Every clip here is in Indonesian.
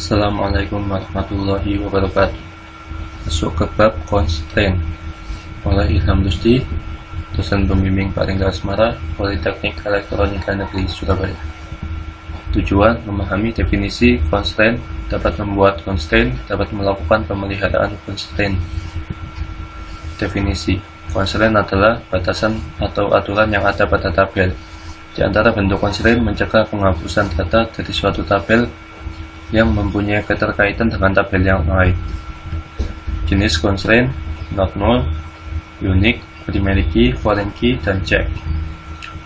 Assalamualaikum warahmatullahi wabarakatuh. Masuk ke bab constraint oleh Ilham Lusdi, dosen pembimbing Paringga Asmara, Politeknik Elektronika Negeri Surabaya. Tujuan memahami definisi constraint, dapat membuat constraint, dapat melakukan pemeliharaan constraint. Definisi constraint adalah batasan atau aturan yang ada pada tabel. Di antara bentuk constraint mencegah penghapusan data dari suatu tabel yang mempunyai keterkaitan dengan tabel yang lain. Jenis constraint: not null, unique, primary key, foreign key, dan check.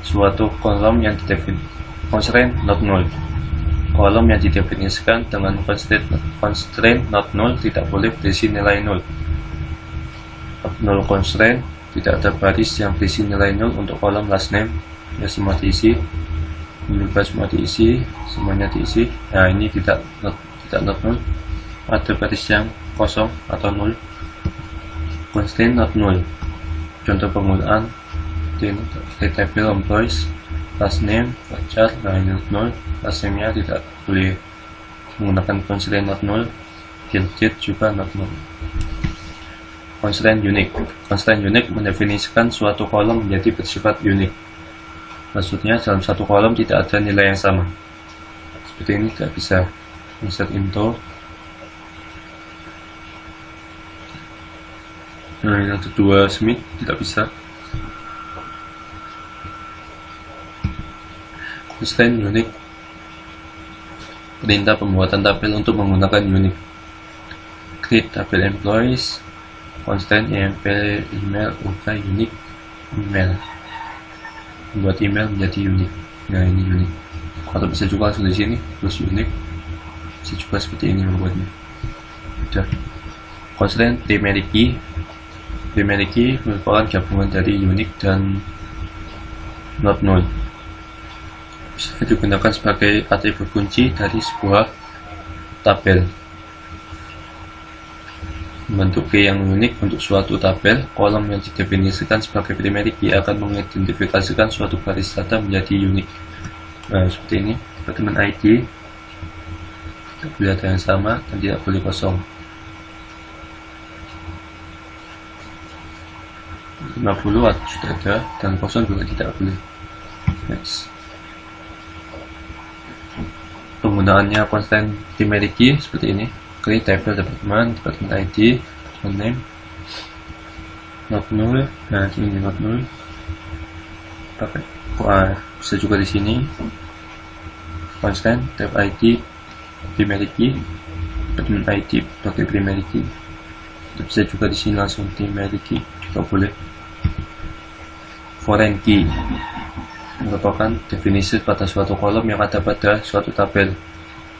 Suatu kolom yang didefinisikan. Constraint not null. Kolom yang didefinisikan dengan constraint not null tidak boleh berisi nilai null. Null constraint: tidak ada baris yang berisi nilai null untuk kolom last name. Ya, semua diisi. Bebas semua diisi, semuanya diisi. Nah, ini tidak not null. Ada baris yang kosong atau null. Constraint not null. Contoh penggunaan di table employees, last name, char. Nah, ini not null. Last name-nya tidak boleh menggunakan constraint not null. Digit juga not null. Constraint unique. Constraint unique mendefinisikan suatu kolom menjadi bersifat unik. Maksudnya dalam satu kolom tidak ada nilai yang sama. Seperti ini tidak bisa. Insert into. Nah, yang kedua Smith tidak bisa. Constraint unique. Perintah pembuatan tabel untuk menggunakan unique. Create tabel employees. Constraint email UK unique email. Membuat email menjadi unik. Nah, ini unik. Atau bisa juga langsung di sini plus unik. Bisa juga seperti ini membuatnya. Sudah. Constraint primary key. Primary key merupakan gabungan dari unique dan not null. Bisa digunakan sebagai atribut kunci dari sebuah tabel. Bentuk key yang unik untuk suatu tabel, kolom yang didefinisikan sebagai primary key akan mengidentifikasikan suatu baris data menjadi unik. Nah, seperti ini, departemen ID tidak boleh ada yang sama dan tidak boleh kosong. 50 sudah ada dan kosong juga tidak boleh. Next. Penggunaannya constraint primary key seperti ini. Create table department ID, name, not null. Nah, ini not null. Pakai bisa juga di sini. Constraint tab ID primary key, department ID pakai primary key. Bisa juga di sini langsung primary key juga boleh. Foreign key merupakan definisi pada suatu kolom yang ada pada suatu tabel,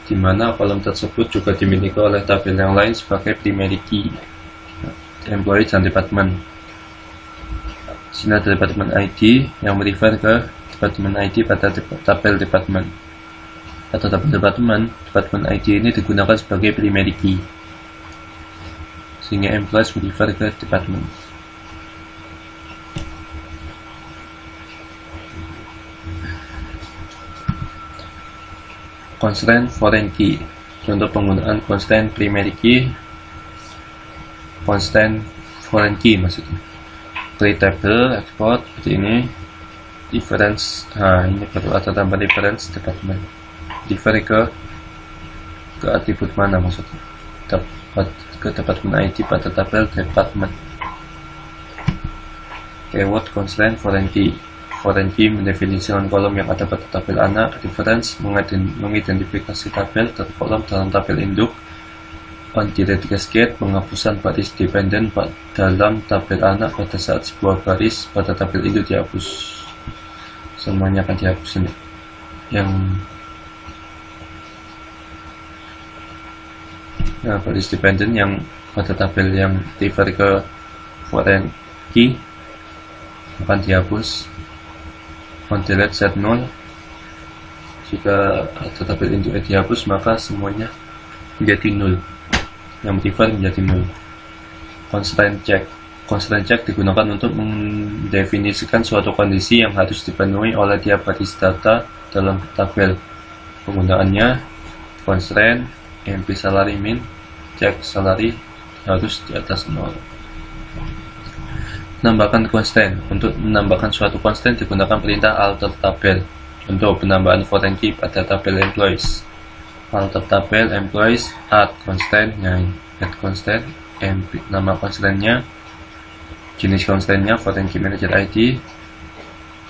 di mana kolom tersebut juga dimiliki oleh tabel yang lain sebagai primary key. Employee dan department. Sini ada department ID yang merefer ke department ID pada tabel department. Pada tabel department ID ini digunakan sebagai primary key, sehingga employees merefer ke department. Constraint foreign key. Contoh penggunaan constraint primary key, constraint foreign key maksudnya. Create table, export seperti ini. Difference. Nah, ini perlu ada tambah difference department. Refer ke atribut mana maksudnya? Ke department ID pada tabel department. Keyword constraint foreign key. Foreign key mendefinisikan kolom yang ada pada tabel anak. Reference mengidentifikasi tabel dan kolom dalam tabel induk. On delete cascade penghapusan baris dependen dalam tabel anak pada saat sebuah baris pada tabel induk dihapus. Semuanya akan dihapus ini. Baris dependen yang pada tabel yang refer ke foreign key akan dihapus. On delete set null. Jika ada tabel induk dihapus, maka semuanya menjadi null. Yang refer menjadi null. Constraint check. Constraint check digunakan untuk mendefinisikan suatu kondisi yang harus dipenuhi oleh tiap baris data dalam tabel. Penggunaannya constraint emp salary min, cek salary harus di atas 0. Menambahkan constant. Untuk menambahkan suatu constant digunakan perintah alter tabel. Untuk penambahan foreign key pada tabel employees, alter tabel employees add constant, add constant, nama constantnya, jenis constantnya foreign key manager ID,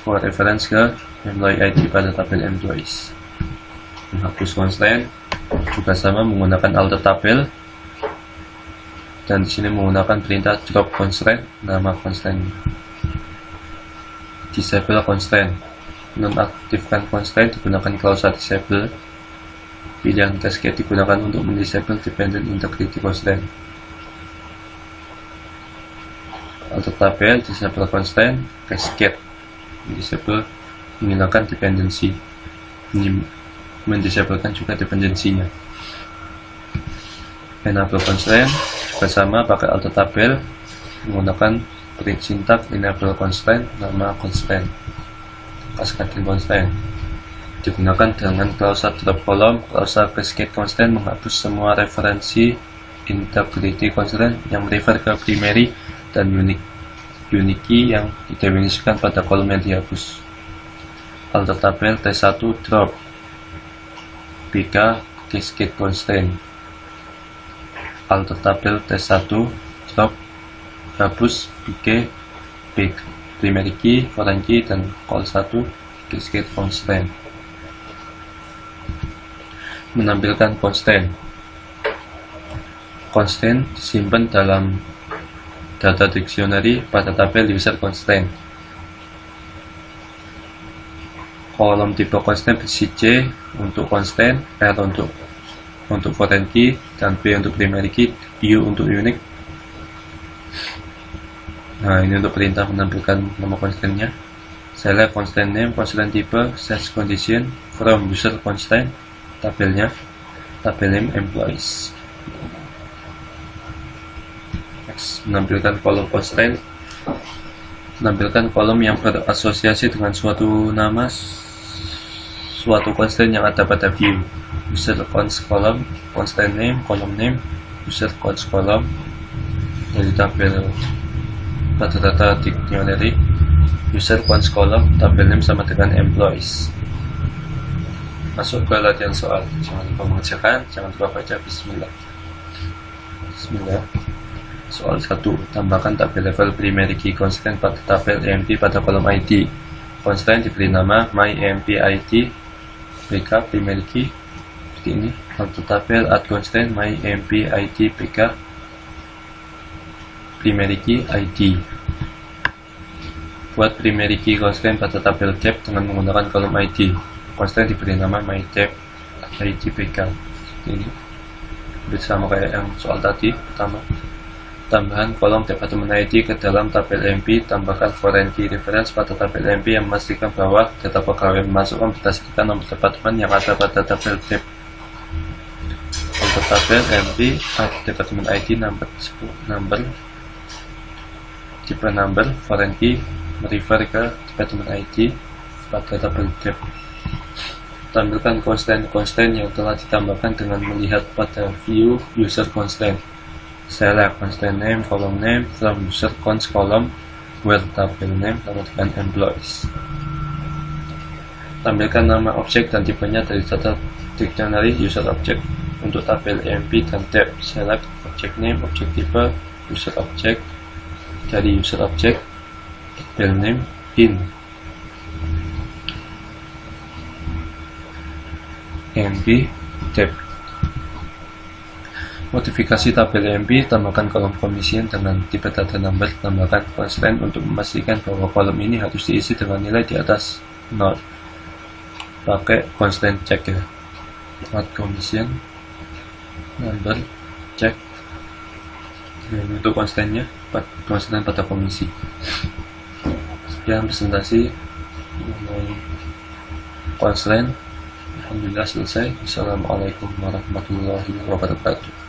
for reference ke employee ID pada tabel employees. Menghapus constant juga sama menggunakan alter tabel, dan di sini menggunakan perintah drop constraint, nama constant. Disable constant. Nonaktifkan constraint digunakan klausa disable. Pilihan cascade digunakan untuk mendisable dependent integrity constraint. Alter tabel disable constraint, cascade disable menghilangkan dependency, mendisablekan juga dependensinya. Enable constraint juga sama, pakai alter tabel menggunakan sintak enable constraint, nama constraint. Cascading constraint digunakan dengan klausa drop column. Klausa cascade constraint menghapus semua referensi integrity constraint yang merefer ke primary dan unique key yang didefinisikan pada kolom yang dihapus. Alter tabel T1 drop PK cascade constraint. Alter tabel T1 drop hapus PK primary key, foreign key, dan call 1 cascade constraint. Menampilkan constraint. Constraint disimpan dalam data dictionary pada tabel user constraint. Kolom tipe constraint berisi C untuk constraint, R untuk foreign key, dan P untuk primary key, U untuk unique. Nah, ini untuk perintah menampilkan nama constraint-nya. Select constraint name, constraint type, set condition from user constraint, tabelnya, tabel name employees. Next, menampilkan kolom constraint. Menampilkan kolom yang berasosiasi dengan suatu nama, suatu constraint yang ada pada view. User const column, constraint name, column name, user const column dari tabel pada data dictionary. User const column, tabel name sama dengan employees. Masuk ke latihan soal. Jangan lupa mengerjakan, jangan lupa baca. Bismillah. Soal 1. Tambahkan tabel level primary key constraint pada tabel emp pada kolom ID. Constraint diberi nama myEmpID PK primary key seperti ini. Alter tabel add constraint myEmpID PK primary key ID. Buat primary key constraint pada tabel tab dengan menggunakan kolom ID. Constraint diberi nama myTab ID PK. Ini sama kayak yang soal tadi pertama. Tambahan kolom departemen ID ke dalam tabel MP. Tambahkan foreign key reference pada tabel MP yang memastikan bahwa data pegawai dimasukkan berdasarkan nomor departemen yang ada pada tabel tab. Untuk tabel MP departemen ID number tipe number, foreign key merefer ke departemen ID pada tabel tab. Tampilkan constraint yang telah ditambahkan dengan melihat pada view user constraint. Select constraint name, column name from user const column where tabel name sama dengan employees. Tampilkan nama objek dan tipenya dari data dictionary user object. Untuk tabel MP dan tab, select object name, object type, user object. Dari user object, tabel name in MP tab. Modifikasi tabel MP, tambahkan kolom commission dengan tipe data number. Tambahkan constraint untuk memastikan bahwa kolom ini harus diisi dengan nilai di atas 0. Pakai constraint check ya. Add commission number check. Untuk constraintnya, constraint pada komisi. Sekian presentasi mengenai constraint. Alhamdulillah selesai. Assalamualaikum warahmatullahi wabarakatuh.